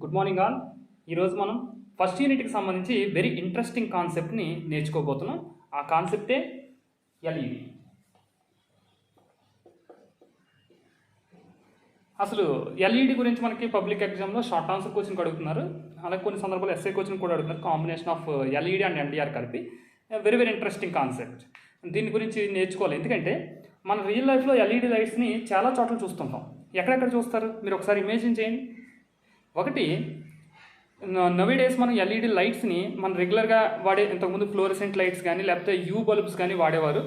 Good morning all. ఈరోజు మనం first యూనిట్కి సంబంధించి వెరీ ఇంట్రెస్టింగ్ కాన్సెప్ట్ని నేర్చుకోబోతున్నాం. ఆ కాన్సెప్టే ఎల్ఈడి. అసలు ఎల్ఈడి గురించి మనకి పబ్లిక్ ఎగ్జామ్లో షార్ట్ ఆన్సర్ క్వశ్చన్ అడుగుతున్నారు, అలాగే కొన్ని సందర్భాలు ఎస్ఏ క్వశ్చన్ కూడా అడుగుతున్నారు. Combination of LED and NDR కలిపి వెరీ వెరీ ఇంట్రెస్టింగ్ కాన్సెప్ట్. దీని గురించి నేర్చుకోవాలి, ఎందుకంటే మన రియల్ లైఫ్లో ఎల్ఈడి లైట్స్ని చాలా చోట్ల చూస్తుంటాం. ఎక్కడెక్కడ చూస్తారు మీరు ఒకసారి ఇమేజిన్ చేయండి. ఒకటి, నవీ డేస్ మనం ఎల్ఈడి లైట్స్ని మనం రెగ్యులర్గా వాడే, ఇంతకుముందు ఫ్లోరసెంట్ లైట్స్ కానీ లేకపోతే యూ బల్బ్స్ కానీ వాడేవారు.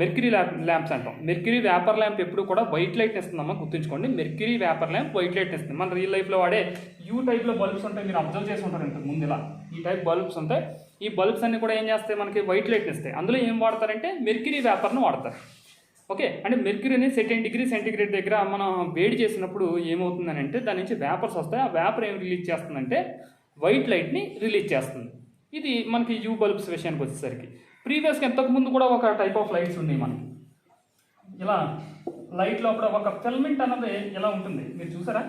మెర్క్యూరీ ల్యాంప్స్ అంటాం. మెర్క్యూరీ వేపర్ ల్యాంప్ ఎప్పుడు కూడా వైట్ లైట్ని ఇస్తుందమ్మా, గుర్తుంచుకోండి. మెర్క్యూరీ వేపర్ ల్యాంప్ వైట్ లైట్ని ఇస్తుంది. మన రియల్ లైఫ్లో వాడే యూ టైప్లో బల్బ్స్ ఉంటాయి, మీరు అబ్జర్వ్ చేసి ఉంటారు ఇంతకు ముందు. ఇలా ఈ టైప్ బల్బ్స్ ఉంటాయి. ఈ బల్బ్స్ అన్ని కూడా ఏం చేస్తాయి, మనకి వైట్ లైట్ని ఇస్తాయి. అందులో ఏం వాడతారంటే మెర్క్యూరీ వేపర్ను వాడతారు. ఓకే, అంటే మెర్క్యూరీని 10 డిగ్రీ సెంటిగ్రేడ్ దగ్గర మనం వేడి చేసినప్పుడు ఏమవుతుందని అంటే దాని నుంచి వేపర్స్ వస్తాయి. ఆ వేపర్ ఏం రిలీజ్ చేస్తుందంటే వైట్ లైట్ని రిలీజ్ చేస్తుంది. ఇది మనకి యూ బల్బ్స్ విషయానికి వచ్చేసరికి. ప్రీవియస్గా ఇంతకుముందు కూడా ఒక టైప్ ఆఫ్ లైట్స్ ఉన్నాయి మనకి. ఇలా లైట్ లోపల ఒక ఫిలమెంట్ అన్నది ఇలా ఉంటుంది, మీరు చూసారా?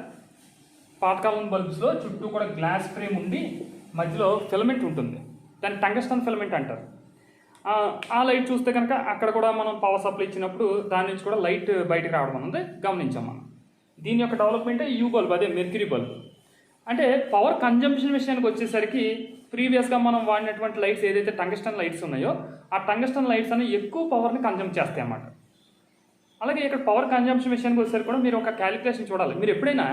పాతకాలం బల్బ్స్లో చుట్టూ కూడా గ్లాస్ ఫ్రేమ్ ఉండి మధ్యలో ఫిలమెంట్ ఉంటుంది, దాన్ని టంగస్టన్ ఫిలమెంట్ అంటారు. ఆ లైట్ చూస్తే కనుక అక్కడ కూడా మనం పవర్ సప్లై ఇచ్చినప్పుడు దాని నుంచి కూడా లైట్ బయటకు రావడం అన్నది గమనించాం మనం. దీని యొక్క డెవలప్మెంటే యూ బల్బ్, అదే మెర్క్యూరీ బల్బ్. అంటే పవర్ కన్జంప్షన్ విషయానికి వచ్చేసరికి ప్రీవియస్గా మనం వాడినటువంటి లైట్స్ ఏదైతే టంగస్టన్ లైట్స్ ఉన్నాయో ఆ టంగస్టన్ లైట్స్ అనేవి ఎక్కువ పవర్ని కన్జంప్ చేస్తాయి అన్నమాట. అలాగే ఇక్కడ పవర్ కన్జంప్షన్ విషయానికి వచ్చేసరికి కూడా మీరు ఒక క్యాలిక్యులేషన్ చూడాలి. మీరు ఎప్పుడైనా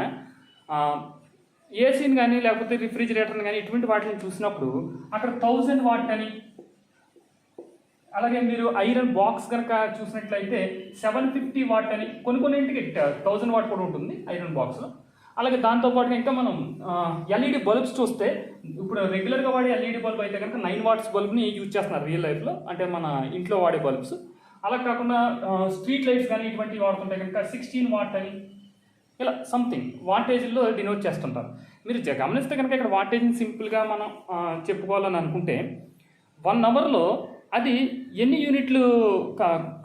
ఏసీని కానీ లేకపోతే రిఫ్రిజిరేటర్ని కానీ ఇటువంటి వాటిని చూసినప్పుడు అక్కడ 1000 వాట్ అని, అలాగే మీరు ఐరన్ బాక్స్ కనుక చూసినట్లయితే 750 వాట్ అని, కొన్నింటికి 1000 వాట్ కూడా ఉంటుంది ఐరన్ బాక్స్లో. అలాగే దాంతోపాటుగా ఇంకా మనం ఎల్ఈడి బల్బ్స్ చూస్తే, ఇప్పుడు రెగ్యులర్గా వాడే ఎల్ఈడి బల్బ్ అయితే కనుక 9 వాట్స్ బల్బ్ని యూజ్ చేస్తున్నారు రియల్ లైఫ్లో, అంటే మన ఇంట్లో వాడే బల్బ్స్. అలా కాకుండా స్ట్రీట్ లైట్స్ కానీ ఇటువంటివి వాడుతుంటే కనుక 16 వాట్ అని, ఇలా సంథింగ్ వాటేజ్లో డినోట్ చేస్తుంటారు. మీరు గమనిస్తే కనుక ఇక్కడ వాటేజ్ని సింపుల్గా మనం చెప్పుకోవాలని అనుకుంటే 1 అవర్లో అది ఎన్ని యూనిట్లు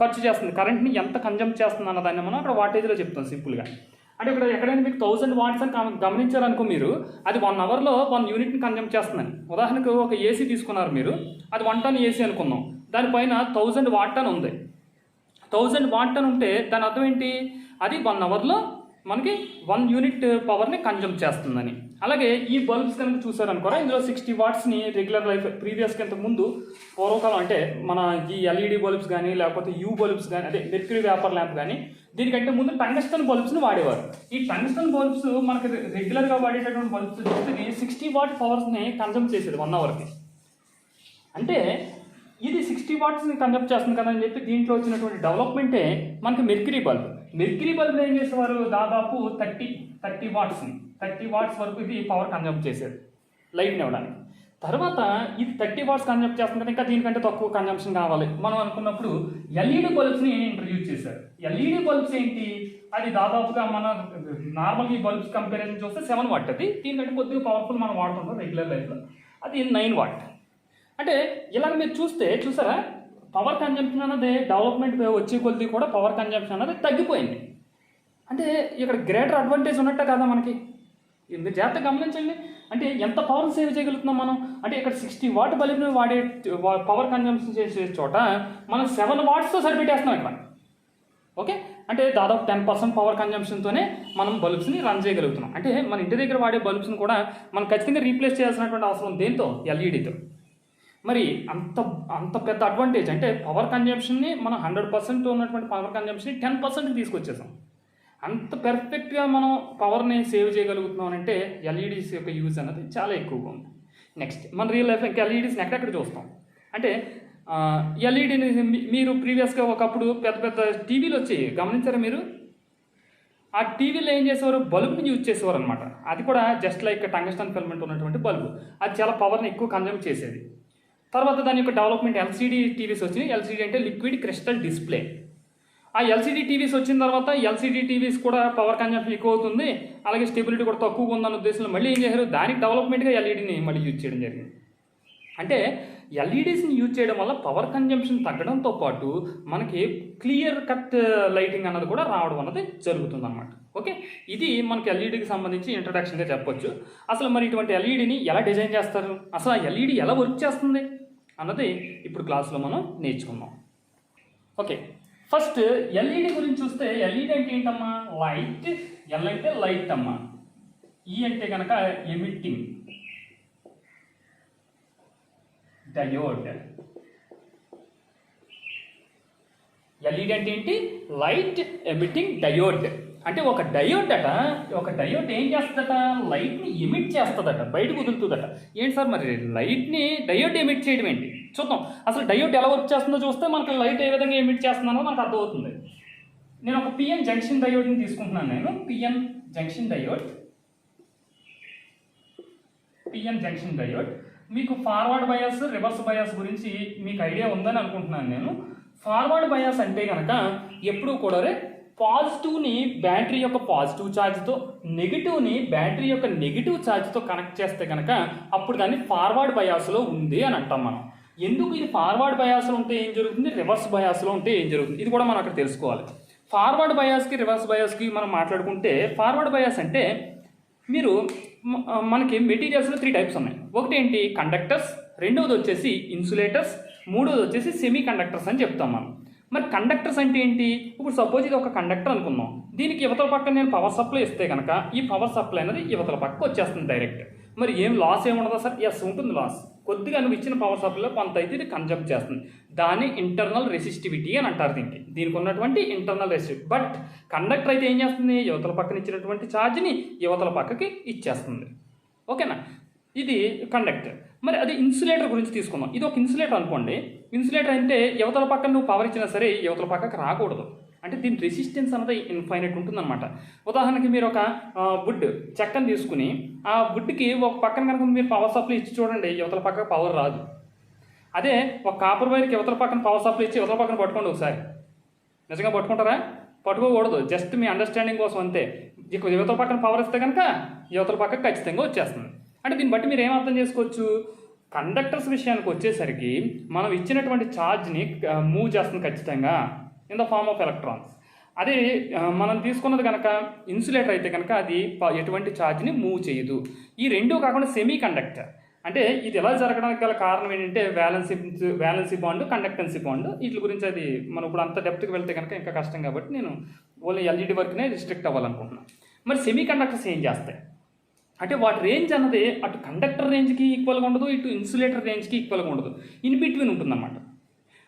ఖర్చు చేస్తుంది, కరెంట్ని ఎంత కన్జంప్ చేస్తుంది అన్నదాన్ని మనం అక్కడ వాటేజ్లో చెప్తాం సింపుల్గా. అంటే ఇక్కడ ఎక్కడైనా మీకు 1000 వాట్స్ అని గమనించారనుకో మీరు, అది 1 అవర్లో 1 యూనిట్ని కన్జంప్ చేస్తుందని. ఉదాహరణకు ఒక ఏసీ తీసుకున్నారు మీరు, అది 1 టన్ ఏసీ అనుకుందాం, దానిపైన 1000 వాట్ అని ఉంది. 1000 వాట్ అని ఉంటే దాని అర్థం ఏంటి, అది 1 అవర్లో మనకి 1 యూనిట్ పవర్ని కన్జంప్ చేస్తుందని. అలాగే ఈ బల్బ్స్ కనుక చూసారనుకోరా, ఇందులో 60 వాట్స్ని రెగ్యులర్ లైఫ్ ప్రీవియస్కి ఇంతకు ముందు పూర్వకాలం అంటే మన ఈ ఎల్ఈడి బల్బ్స్ కానీ లేకపోతే యూ బల్బ్స్ కానీ, అదే మెర్క్యూరీ వేపర్ ల్యాంప్ కానీ, దీనికంటే ముందు టంగస్టన్ బల్బ్స్ని వాడేవారు. ఈ టంగస్టన్ బల్బ్స్ మనకి రెగ్యులర్గా వాడేటటువంటి బల్బ్స్ చూస్తే 60 వాట్ పవర్స్ని కన్జంప్ చేసేది 1 అవర్కి. అంటే ఇది 60 వాట్స్ని కన్జంప్ చేస్తుంది కదా అని చెప్పి దీంట్లో వచ్చినటువంటి డెవలప్మెంటే మనకి మెర్క్యూరీ బల్బ్. మెర్క్యూరీ బల్బ్ని ఏం చేసేవారు, దాదాపు 30 వాట్స్ వరకు ఇది పవర్ కన్జంప్ చేసేది లైట్ని ఇవ్వడానికి. తర్వాత ఇది 30 వాట్స్ కన్జంప్ చేస్తుంది కదా, ఇంకా దీనికంటే తక్కువ కన్జంప్షన్ కావాలి మనం అనుకున్నప్పుడు ఎల్ఈడి బల్బ్స్ని ఇంట్రడ్యూస్ చేశారు. ఎల్ఈడి బల్బ్స్ ఏంటి, అది దాదాపుగా మన నార్మల్ ఈ బల్బ్స్ కంపారిజన్ చూస్తే 7 వాట్, అది దీనికంటే కొద్దిగా పవర్ఫుల్ మనం వాడుతుంటాం రెగ్యులర్ లైఫ్లో, అది 9 వాట్. అంటే ఇలాగ మీరు చూసారా, పవర్ కన్జంప్షన్ అన్నది డెవలప్మెంట్ వచ్చే కొద్ది కూడా పవర్ కన్జంప్షన్ అన్నది తగ్గిపోయింది. అంటే ఇక్కడ గ్రేటర్ అడ్వాంటేజ్ ఉన్నట్టే కదా మనకి. మీరు జాగ్రత్తగా గమనించండి, అంటే ఎంత పవర్ సేవ్ చేయగలుగుతున్నాం మనం. అంటే ఇక్కడ 60 వాట్ బల్బ్ని వాడే పవర్ కన్జంప్షన్ చేసే చోట మనం 7 వాట్స్తో సరిపెట్టేస్తున్నాం ఇక్కడ. ఓకే, అంటే దాదాపు 10% పవర్ కన్జంప్షన్తోనే మనం బల్బ్స్ని రన్ చేయగలుగుతున్నాం. అంటే మన ఇంటి దగ్గర వాడే బల్బ్స్ని కూడా మనం ఖచ్చితంగా రీప్లేస్ చేయాల్సినటువంటి అవసరం దేంతో, ఎల్ఈడితో. మరి అంత పెద్ద అడ్వాంటేజ్, అంటే పవర్ కన్జంప్షన్ని మనం 100% ఉన్నటువంటి పవర్ కన్జంప్షన్ని 10%కి తీసుకొచ్చేసాం. అంత పెర్ఫెక్ట్గా మనం పవర్ని సేవ్ చేయగలుగుతున్నాం అంటే ఎల్ఈడీస్ యొక్క యూజ్ అనేది చాలా ఎక్కువగా ఉంది. నెక్స్ట్ మన రియల్ లైఫ్లో ఇంకా ఎల్ఈడీస్ని ఎక్కడెక్కడ చూస్తాం అంటే, ఎల్ఈడీని మీరు ప్రీవియస్గా ఒకప్పుడు పెద్ద టీవీలు వచ్చాయి, గమనించారా మీరు? ఆ టీవీలో ఏం చేసేవారు, బల్బుని యూజ్ చేసేవారు అనమాట. అది కూడా జస్ట్ లైక్ టంగస్టన్ ఫిలమెంట్ ఉన్నటువంటి బల్బు, అది చాలా పవర్ని ఎక్కువ కన్జంప్ చేసేది. తర్వాత దాని యొక్క డెవలప్మెంట్ ఎల్సీడీ టీవీస్ వచ్చినాయి. ఎల్సీడీ అంటే లిక్విడ్ క్రిస్టల్ డిస్ప్లే. ఆ ఎల్సీడీ టీవీస్ వచ్చిన తర్వాత ఎల్సీడీ టీవీస్ కూడా పవర్ కన్జంప్షన్ ఎక్కువ అవుతుంది, అలాగే స్టెబిలిటీ కూడా తక్కువగా ఉందన్న ఉద్దేశంలో మళ్ళీ ఏం చేశారు, దానికి డెవలప్మెంట్గా ఎల్ఈడీని మళ్ళీ యూజ్ చేయడం జరిగింది. అంటే ఎల్ఈడీస్ని యూజ్ చేయడం వల్ల పవర్ కన్జంప్షన్ తగ్గడంతో పాటు మనకి క్లియర్ కట్ లైటింగ్ అన్నది కూడా రావడం అన్నది జరుగుతుంది అన్నమాట. ఓకే, ఇది మనకి ఎల్ఈడికి సంబంధించి ఇంట్రడక్షన్గా చెప్పొచ్చు. అసలు మరి ఇటువంటి ఎల్ఈడిని ఎలా డిజైన్ చేస్తారు, అసలు ఆ ఎల్ఈడి ఎలా వర్క్ చేస్తుంది అన్నది ఇప్పుడు క్లాస్లో మనం నేర్చుకుందాం. ఓకే, ఫస్ట్ ఎల్ఈడి గురించి చూస్తే ఎల్ఈడి అంటే ఏంటమ్మా? లైట్. ఎల్ అంటే లైట్ అమ్మా. ఈ అంటే కనుక ఎమిట్టింగ్ డయోడ్. ఎల్ఈడి అంటే ఏంటి? Light emitting diode. అంటే ఒక డయోడ్ ఏం చేస్తుందట? లైట్ని ఎమిట్ చేస్తుందట, బయటకు వదులుతుందట. ఏంటి సార్ మరి లైట్ని డయోడ్ ఎమిట్ చేయడం ఏంటి? చూద్దాం. అసలు డయోడ్ ఎలా వర్క్ చేస్తుందో చూస్తే మనకు లైట్ ఏ విధంగా ఎమిట్ చేస్తున్నానో మనకు అర్థమవుతుంది. నేను ఒక పిఎన్ జంక్షన్ డయోడ్ని తీసుకుంటున్నాను. PN junction diode. మీకు ఫార్వర్డ్ బయాస్, రివర్స్ బయాస్ గురించి మీకు ఐడియా ఉందని అనుకుంటున్నాను నేను. ఫార్వర్డ్ బయాస్ అంటే కనుక ఎప్పుడూ కూడా పాజిటివ్ని బ్యాటరీ యొక్క పాజిటివ్ ఛార్జ్తో, నెగిటివ్ని బ్యాటరీ యొక్క నెగిటివ్ ఛార్జ్తో కనెక్ట్ చేస్తే కనుక అప్పుడు దాన్ని ఫార్వర్డ్ బయాస్లో ఉంది అని అంటాం మనం. ఎందుకు ఇది ఫార్వర్డ్ బయాస్లో ఉంటే ఏం జరుగుతుంది, రివర్స్ బయాస్లో ఉంటే ఏం జరుగుతుంది, ఇది కూడా మనం అక్కడ తెలుసుకోవాలి. ఫార్వర్డ్ బయాస్కి, రివర్స్ బయాస్కి మనం మాట్లాడుకుంటే, ఫార్వర్డ్ బయాస్ అంటే మీరు మనకి మెటీరియల్స్లో 3 టైప్స్ ఉన్నాయి. ఒకటి ఏంటి? కండక్టర్స్. రెండవది వచ్చేసి ఇన్సులేటర్స్. మూడవది వచ్చేసి సెమీ కండక్టర్స్ అని చెప్తాం మనం. మరి కండక్టర్స్ అంటే ఏంటి? ఇప్పుడు సపోజ్ ఇది ఒక కండక్టర్ అనుకుందాం. దీనికి యువతల పక్క నేను పవర్ సప్లై ఇస్తే కనుక ఈ పవర్ సప్లై అనేది యువతల పక్క వచ్చేస్తుంది డైరెక్ట్. మరి ఏం లాస్ ఏముండదా సార్? ఎస్, ఉంటుంది లాస్. కొద్దిగా నువ్వు ఇచ్చిన పవర్ సప్లైలో కొంత అయితే ఇది కన్జంప్ చేస్తుంది. దాన్ని ఇంటర్నల్ రెసిస్టివిటీ అని అంటారు. దీనికి ఉన్నటువంటి ఇంటర్నల్ రెసిస్టివిటీ. బట్ కండక్టర్ అయితే ఏం చేస్తుంది? యువతల పక్కన ఇచ్చినటువంటి ఛార్జ్ని యువతల పక్కకి ఇచ్చేస్తుంది. ఓకేనా? ఇది కండక్టర్. మరి అది ఇన్సులేటర్ గురించి తీసుకుందాం. ఇది ఒక ఇన్సులేటర్ అనుకోండి. ఇన్సులేటర్ అంటే యువతల పక్కన నువ్వు పవర్ ఇచ్చినా సరే యువతల పక్కకి రాకూడదు. అంటే దీని రెసిస్టెన్స్ అనేది ఇన్ఫైనైట్ ఉంటుందన్నమాట. ఉదాహరణకి మీరు ఒక వుడ్ చెక్కను తీసుకుని ఆ వుడ్కి ఒక పక్కన కనుక మీరు పవర్ సప్లై ఇచ్చి చూడండి, యువతల పక్కకు పవర్ రాదు. అదే ఒక కాపర్ వైర్కి యువతల పక్కన పవర్ సప్లై ఇచ్చి యువతల పక్కన పట్టుకోండి ఒకసారి. నిజంగా పట్టుకుంటారా? పట్టుకోకూడదు. జస్ట్ మీ అండర్స్టాండింగ్ కోసం అంతే. యువతల పక్కన పవర్ ఇస్తే కనుక యువతల పక్కకు ఖచ్చితంగా వచ్చేస్తుంది. అంటే దీన్ని బట్టి మీరు ఏం అర్థం చేసుకోవచ్చు? కండక్టర్స్ విషయానికి వచ్చేసరికి మనం ఇచ్చినటువంటి ఛార్జ్ని మూవ్ చేస్తుంది ఖచ్చితంగా in the form of electrons. అదే మనం తీసుకున్నది కనుక ఇన్సులేటర్ అయితే కనుక అది ఎటువంటి ఛార్జ్ని మూవ్ చేయదు. ఈ రెండూ కాకుండా సెమీ కండక్టర్ అంటే ఇది ఎలా జరగడానికి గల కారణం ఏంటంటే వ్యాలెన్సీ బాండ్, కండక్టెన్సీ బాండ్. వీటి గురించి అది మనం ఇప్పుడు అంత డెప్త్కి వెళ్తే కనుక ఇంకా కష్టం కాబట్టి నేను ఓన్లీ ఎల్ఈడి వర్క్నే రిస్ట్రిక్ట్ అవ్వాలనుకుంటున్నాను. మరి సెమీ కండక్టర్స్ ఏం చేస్తాయి అంటే వాటి రేంజ్ అన్నది అటు కండక్టర్ రేంజ్కి ఈక్వల్గా ఉండదు, ఇటు ఇన్సులేటర్ రేంజ్కి ఈక్వల్గా ఉండదు, ఇన్ బిట్వీన్ ఉంటుందన్నమాట.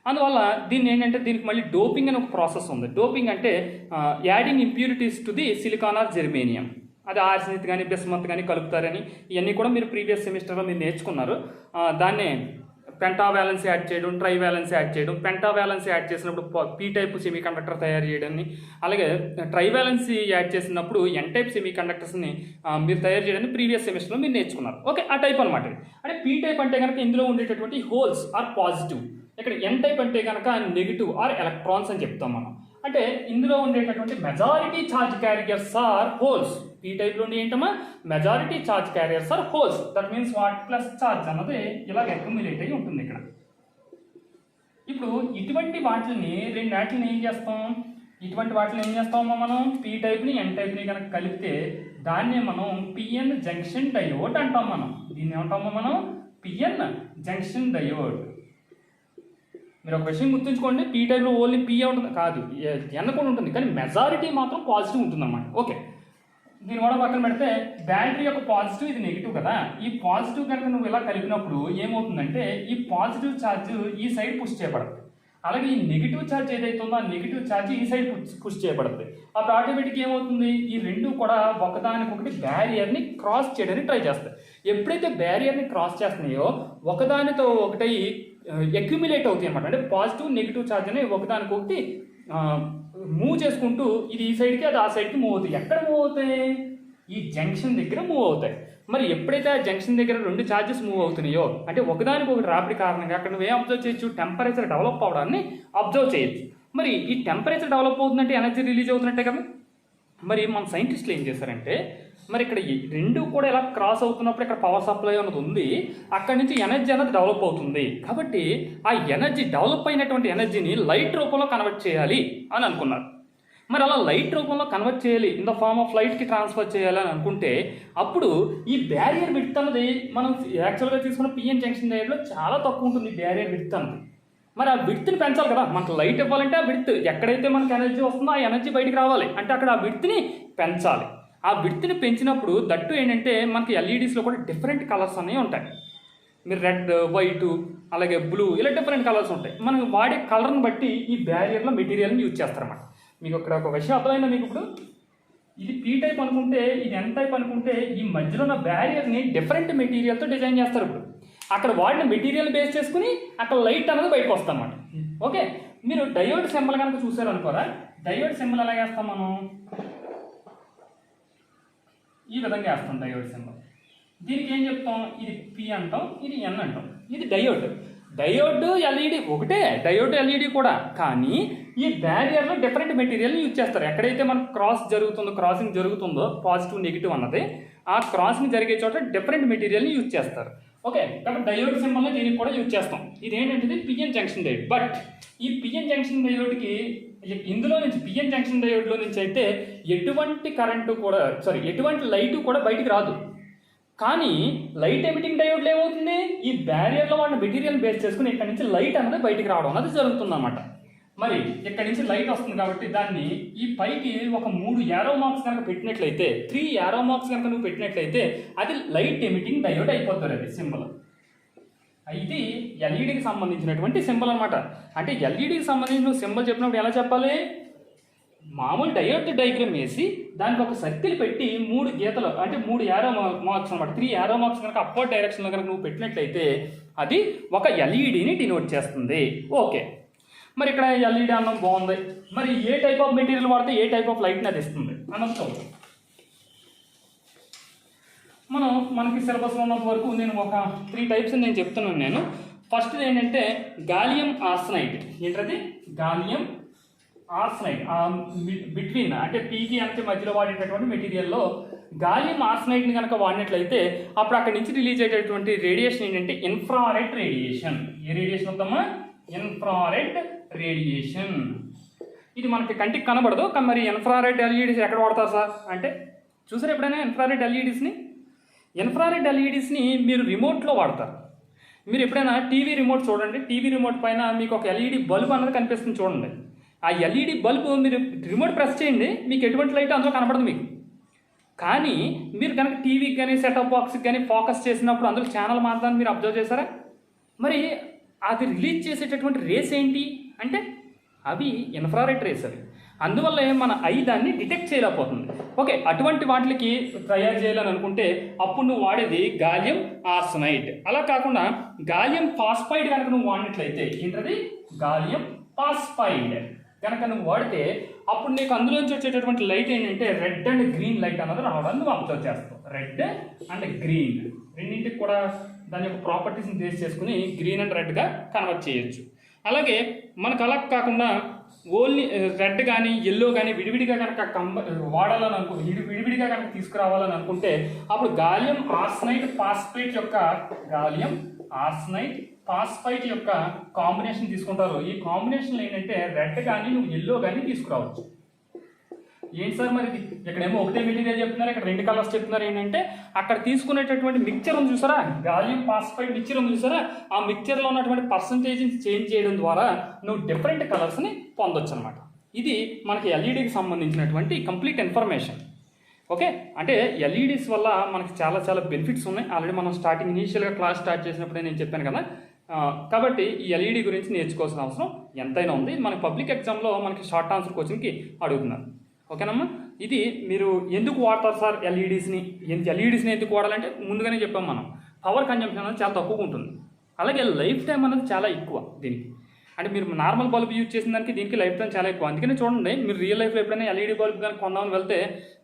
అందువల్ల దీన్ని ఏంటంటే దీనికి మళ్ళీ డోపింగ్ అని ఒక ప్రాసెస్ ఉంది. డోపింగ్ అంటే adding impurities to the silicon or germanium. అది ఆర్సెనిక్ కానీ బిస్మత్ కానీ కలుపుతారని ఇవన్నీ కూడా మీరు ప్రీవియస్ సెమిస్టర్లో మీరు నేర్చుకున్నారు. దాన్నే పెంటావాలెన్స్ యాడ్ చేయడం, ట్రైవాలెన్స్ యాడ్ చేయడం. పెంటావాలెన్స్ యాడ్ చేసినప్పుడు పీ టైప్ సెమీ కండక్టర్ తయారు చేయడాన్ని, అలాగే ట్రైవాలెన్స్ యాడ్ చేసినప్పుడు ఎన్ టైప్ సెమీ కండక్టర్స్ని మీరు తయారు చేయడాన్ని ప్రీవియస్ సెమిస్టర్లో మీరు నేర్చుకున్నారు. ఓకే, ఆ టైప్ అనమాట. అంటే పీ టైప్ అంటే కనుక ఇందులో ఉండేటటువంటి హోల్స్ ఆర్ పాజిటివ్. ఇక్కడ ఎన్ టైప్ అంటే కనుక నెగిటివ్ ఆర్ ఎలక్ట్రాన్స్ అని చెప్తాం మనం. అంటే ఇందులో ఉండేటటువంటి majority charge carriers are holes. P టైప్లో ఉండి ఏంటమ్మా? Majority charge carriers are holes. That means what plus charge అన్నది ఇలా అక్యుములేట్ అయ్యి ఉంటుంది ఇక్కడ. ఇప్పుడు ఇటువంటి వాటిని ఏం చేస్తాం? ఇటువంటి వాటిని ఏం చేస్తామమ్మా మనం? పీ టైప్ని ఎన్ టైప్ని కనుక కలిపితే దాన్నే మనం పిఎన్ జంక్షన్ డయోడ్ అంటాం మనం. దీన్ని ఏమంటామో మనం? PN junction diode. మీరు ఒక విషయం గుర్తుంచుకోండి, పీ టైప్లో ఓన్లీ పీ ఉంటుంది కాదు, ఎన్ కూడా ఉంటుంది, కానీ మెజారిటీ మాత్రం పాజిటివ్ ఉంటుందన్నమాట. ఓకే, దీని కూడా పక్కన పెడితే బ్యాటరీ యొక్క పాజిటివ్, ఇది నెగిటివ్ కదా. ఈ పాజిటివ్ కనుక నువ్వు ఇలా కలిపినప్పుడు ఏమవుతుందంటే ఈ పాజిటివ్ ఛార్జ్ ఈ సైడ్ పుష్ చేయబడుతుంది. అలాగే ఈ నెగిటివ్ ఛార్జ్ ఏదైతే ఉందో ఆ నెగిటివ్ ఛార్జ్ ఈ సైడ్ పుష్ చేయబడుతుంది. అప్పుడు ఆటోమేటిక్గా ఏమవుతుంది? ఈ రెండు కూడా ఒకదానికొకటి బ్యారియర్ని క్రాస్ చేయడానికి ట్రై చేస్తాయి. ఎప్పుడైతే బ్యారియర్ని క్రాస్ చేస్తున్నాయో ఒకదానితో ఒకటి అక్యుములేట్ అవుతాయి అనమాట. అంటే పాజిటివ్ నెగిటివ్ ఛార్జ్ అనేవి ఒకదానికొకటి మూవ్ చేసుకుంటూ ఇది ఈ సైడ్కి అది ఆ సైడ్కి మూవ్ అవుతాయి. ఎక్కడ మూవ్ అవుతాయి? ఈ జంక్షన్ దగ్గర మూవ్ అవుతాయి. మరి ఎప్పుడైతే ఆ జంక్షన్ దగ్గర రెండు ఛార్జెస్ మూవ్ అవుతున్నాయో అంటే ఒకదానికి ఒకటి రాపిడి కారణంగా అక్కడ నువ్వేం అబ్జర్వ్ చేయొచ్చు? టెంపరేచర్ డెవలప్ అవడాన్ని అబ్జర్వ్ చేయొచ్చు. మరి ఈ టెంపరేచర్ డెవలప్ అవుతుందంటే ఎనర్జీ రిలీజ్ అవుతున్నట్టే కదా. మరి మన సైంటిస్టులు ఏం చేశారంటే మరి ఇక్కడ రెండు కూడా ఇలా క్రాస్ అవుతున్నప్పుడు ఇక్కడ పవర్ సప్లై అన్నది ఉంది, అక్కడి నుంచి ఎనర్జీ అనేది డెవలప్ అవుతుంది. కాబట్టి ఆ ఎనర్జీ డెవలప్ అయినటువంటి ఎనర్జీని లైట్ రూపంలో కన్వర్ట్ చేయాలి అని అనుకున్నారు. మరి అలా లైట్ రూపంలో కన్వర్ట్ చేయాలి, ఇన్ ద ఫార్మ్ ఆఫ్ లైట్కి ట్రాన్స్ఫర్ చేయాలి అని అనుకుంటే అప్పుడు ఈ బ్యారియర్ విడ్త్ అన్నది మనం యాక్చువల్గా తీసుకున్న పిఎన్ జంక్షన్ డయోడ్లో చాలా తక్కువ ఉంటుంది బ్యారియర్ విడ్త్ అన్నది. మరి ఆ విడ్త్ని పెంచాలి కదా, మనకు లైట్ ఇవ్వాలంటే ఆ విడ్త్ ఎక్కడైతే మనకు ఎనర్జీ వస్తుందో ఆ ఎనర్జీ బయటికి రావాలి అంటే అక్కడ ఆ విడ్త్ని పెంచాలి. ఆ విడ్త్ని పెంచినప్పుడు దట్టు ఏంటంటే మనకి ఎల్ఈడీస్లో కూడా డిఫరెంట్ కలర్స్ అనేవి ఉంటాయి. మీరు రెడ్, వైట్, అలాగే బ్లూ ఇలా డిఫరెంట్ కలర్స్ ఉంటాయి. మనం వాడే కలర్ని బట్టి ఈ బ్యారియర్లో మెటీరియల్ని యూజ్ చేస్తారన్నమాట. మీకు ఇక్కడ ఒక విషయం అర్థమైందా మీకు? ఇప్పుడు ఇది పీ టైప్ అనుకుంటే ఇది ఎన్ టైప్ అనుకుంటే ఈ మధ్యలో ఉన్న బ్యారియర్ని డిఫరెంట్ మెటీరియల్తో డిజైన్ చేస్తారు. ఇప్పుడు అక్కడ వాడిన మెటీరియల్ బేస్ చేసుకుని అక్కడ లైట్ అనేది బయటకు వస్తాం అన్నమాట. ఓకే, మీరు డయోడ్ సింబల్ కనుక చూసారు అనుకోరా, డయోడ్ సింబల్ ఎలా వేస్తాం మనం? ఈ విధంగా వేస్తాం డయోడ్ సింబల్. దీనికి ఏం చెప్తాం? ఇది పి అంటాం, ఇది ఎన్ అంటాం. ఇది డయోడ్. డయోడ్ ఎల్ఈడి ఒకటే, డయోడ్ ఎల్ఈడి కూడా, కానీ ఈ బ్యారియర్లో డిఫరెంట్ మెటీరియల్ని యూజ్ చేస్తారు. ఎక్కడైతే మనకు క్రాసింగ్ జరుగుతుందో పాజిటివ్ నెగిటివ్ అన్నది, ఆ క్రాసింగ్ జరిగే చోట డిఫరెంట్ మెటీరియల్ని యూజ్ చేస్తారు. ఓకే, కాబట్టి డయోడ్ సింబల్ని దీనికి కూడా యూజ్ చేస్తాం. ఇది ఏంటంటే పిఎన్ జంక్షన్ డయోడ్. బట్ ఈ పిఎన్ జంక్షన్ డయోడ్కి ఇందులో నుంచి పిఎన్ జంక్షన్ డయోడ్లో నుంచి అయితే ఎటువంటి కరెంటు కూడా ఎటువంటి లైటు కూడా బయటికి రాదు. కానీ లైట్ ఎమిటింగ్ డయోడ్లో ఏమవుతుంది? ఈ బ్యారియర్లో వాడిన మెటీరియల్ బేస్ చేసుకుని ఇక్కడ నుంచి లైట్ అనేది బయటికి రావడం అనేది జరుగుతుంది అన్నమాట. మరి ఇక్కడ నుంచి లైట్ వస్తుంది కాబట్టి దాన్ని ఈ పైకి ఒక 3 యారో మార్క్స్ కనుక పెట్టినట్లయితే, 3 యారో మార్క్స్ కనుక నువ్వు పెట్టినట్లయితే అది లైట్ ఎమిటింగ్ డయోడ్ అయిపోతుంది. అది సింబల్. ఇది ఎల్ఈడికి సంబంధించినటువంటి సింబల్ అనమాట. అంటే ఎల్ఈడికి సంబంధించి నువ్వు సింబల్ చెప్పినప్పుడు ఎలా చెప్పాలి? మామూలు డయోడ్ డయాగ్రామ్ వేసి దానికి ఒక సర్కిల్ పెట్టి 3 గీతలు అంటే 3 యారో మార్క్స్ అనమాట. 3 యారో మార్క్స్ కనుక అప్వర్డ్ డైరెక్షన్లో కనుక నువ్వు పెట్టినట్లయితే అది ఒక ఎల్ఈడిని డినోట్ చేస్తుంది. ఓకే, మరి ఇక్కడ ఎల్ఈడి అన్నం బాగుంది. మరి ఏ టైప్ ఆఫ్ మెటీరియల్ వాడితే ఏ టైప్ ఆఫ్ లైట్ని అది ఇస్తుంది అన్నది మనకి సిలబస్లో ఉన్నంత వరకు నేను ఒక 3 టైప్స్ నేను చెప్తున్నాను. ఫస్ట్ ఏంటంటే గాలియం ఆర్సనైడ్. ఏంటది? గాలియం ఆర్సనైడ్. బిట్వీన్ అంటే పీకి అంటే మధ్యలో వాడేటటువంటి మెటీరియల్లో గాలియం ఆర్సనైడ్ని కనుక వాడినట్లయితే అప్పుడు అక్కడి నుంచి రిలీజ్ అయ్యేటటువంటి రేడియేషన్ ఏంటంటే ఇన్ఫ్రారెడ్ రేడియేషన్. ఏ రేడియేషన్ అవుతామా? Infrared radiation. ఇది మనకి కంటికి కనబడదు, కానీ మరి ఇన్ఫ్రారెడ్ ఎల్ఈడీస్ ఎక్కడ వాడతారు సార్ అంటే చూసారు ఎప్పుడైనా ఇన్ఫ్రారెడ్ ఎల్ఈడీస్ని? ఇన్ఫ్రారెడ్ ఎల్ఈడీస్ని మీరు రిమోట్లో వాడతారు. మీరు ఎప్పుడైనా టీవీ రిమోట్ చూడండి, టీవీ రిమోట్ పైన మీకు ఒక ఎల్ఈడి బల్బ్ అన్నది కనిపిస్తుంది చూడండి. ఆ ఎల్ఈడి బల్బు మీరు రిమోట్ ప్రెస్ చేయండి, మీకు ఎటువంటి లైట్ అందులో కనబడదు మీకు. కానీ మీరు కనుక టీవీకి కానీ సెటప్ బాక్స్కి కానీ ఫోకస్ చేసినప్పుడు అందులో ఛానల్ మాత్రాన్ని మీరు అబ్జర్వ్ చేశారా? మరి అది రిలీజ్ చేసేటటువంటి రేస్ ఏంటి అంటే అవి ఇన్ఫ్రారెడ్ రేస్. అవి అందువల్ల మన ఐ దాన్ని డిటెక్ట్ చేయలేకపోతుంది. ఓకే, అటువంటి వాటికి తయారు చేయాలని అనుకుంటే అప్పుడు నువ్వు వాడేది గాలియం ఆర్సనైడ్. అలా కాకుండా గాలియం ఫాస్ఫైడ్ కనుక నువ్వు వాడినట్లయితే ఏంటది? గాలియం ఫాస్ఫైడ్ కనుక నువ్వు వాడితే అప్పుడు నీకు అందులోంచి వచ్చేటటువంటి లైట్ ఏంటంటే రెడ్ అండ్ గ్రీన్ లైట్ అన్నది రావడానికి నువ్వు అబ్జర్వ్ చేస్తావు. రెడ్ అండ్ గ్రీన్ రెండింటికి కూడా దాని యొక్క ప్రాపర్టీస్ని బేస్ చేసుకుని గ్రీన్ అండ్ రెడ్గా కన్వర్ట్ చేయొచ్చు. అలాగే మనకు అలా కాకుండా ఓన్లీ రెడ్ కానీ ఎల్లో కానీ విడివిడిగా కనుక వాడాలని విడివిడిగా కనుక తీసుకురావాలని అనుకుంటే అప్పుడు గాలియం ఆర్సనైడ్ ఫాస్ఫైట్ యొక్క కాంబినేషన్ తీసుకుంటారు. ఈ కాంబినేషన్లో ఏంటంటే రెడ్ కానీ నువ్వు ఎల్లో కానీ తీసుకురావచ్చు. ఏంటి సార్ మరి ఇక్కడేమో ఒకటే మెటీరియల్ చెప్తున్నారు, ఇక్కడ 2 కలర్స్ చెప్తున్నారు. ఏంటంటే అక్కడ తీసుకునేటటువంటి మిక్చర్ ఉంది చూసారా, గాలియం ఫాస్ఫైడ్ మిక్చర్ ఉంది చూసారా, ఆ మిక్చర్లో ఉన్నటువంటి పర్సంటేజ్ని చేంజ్ చేయడం ద్వారా నువ్వు డిఫరెంట్ కలర్స్ని పొందొచ్చు అనమాట. ఇది మనకి ఎల్ఈడికి సంబంధించినటువంటి కంప్లీట్ ఇన్ఫర్మేషన్. ఓకే, అంటే ఎల్ఈడీస్ వల్ల మనకి చాలా చాలా బెనిఫిట్స్ ఉన్నాయి. ఆల్రెడీ మనం ఇనీషియల్గా క్లాస్ స్టార్ట్ చేసినప్పుడే నేను చెప్పాను కదా. కాబట్టి ఈ ఎల్ఈడి గురించి నేర్చుకోవాల్సిన అవసరం ఎంతైనా ఉంది. మనకి పబ్లిక్ ఎగ్జామ్లో మనకి షార్ట్ ఆన్సర్ క్వశ్చన్కి అడుగుతున్నారు. ఓకేనమ్మా, ఇది మీరు ఎందుకు వాడతారు సార్ ఎల్ఈడీస్ని ఎందుకు వాడాలంటే ముందుగానే చెప్పాం మనం, పవర్ కన్జంప్షన్ అనేది చాలా తక్కువగా ఉంటుంది. అలాగే లైఫ్ టైం అనేది చాలా ఎక్కువ దీనికి. అంటే మీరు నార్మల్ బల్బ్ యూజ్ చేసిన దానికి దీనికి లైఫ్ టైం చాలా ఎక్కువ. అందుకనే చూడండి, మీరు రియల్ లైఫ్లో ఎప్పుడైనా ఎల్ఈడి బల్బ్ కానీ కొందామని వెళ్తే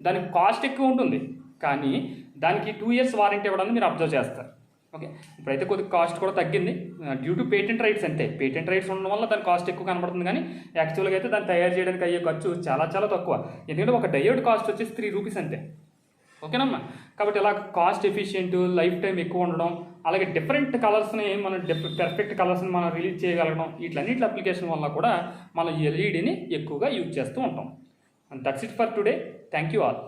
దానికి కాస్ట్ ఎక్కువ ఉంటుంది, కానీ దానికి 2 years వారంటీ ఇవ్వడానికి మీరు అబ్జర్వ్ చేస్తారు. ఓకే, ఇప్పుడైతే కొద్దిగా కాస్ట్ కూడా తగ్గింది డ్యూ టు పేటెంట్ రైట్స్. అంతే, పేటెంట్ రైట్స్ ఉండడం వల్ల దాని కాస్ట్ ఎక్కువ కనబడుతుంది, కానీ యాక్చువల్గా అయితే దాన్ని తయారు చేయడానికి అయ్యే ఖర్చు చాలా చాలా తక్కువ. ఎందుకంటే ఒక డయోడ్ కాస్ట్ వచ్చేసి 3 rupees అంతే. ఓకేనమ్మా, కాబట్టి ఇలా కాస్ట్ ఎఫిషియెంట్, లైఫ్ టైం ఎక్కువ ఉండడం, అలాగే డిఫరెంట్ కలర్స్ని మనం పర్ఫెక్ట్ కలర్స్ని మనం రిలీజ్ చేయగలగడం, వీటన్నిటి అప్లికేషన్ వల్ల కూడా మనం ఎల్ఈడిని ఎక్కువగా యూజ్ చేస్తూ ఉంటాం. And that's it for today. Thank you all.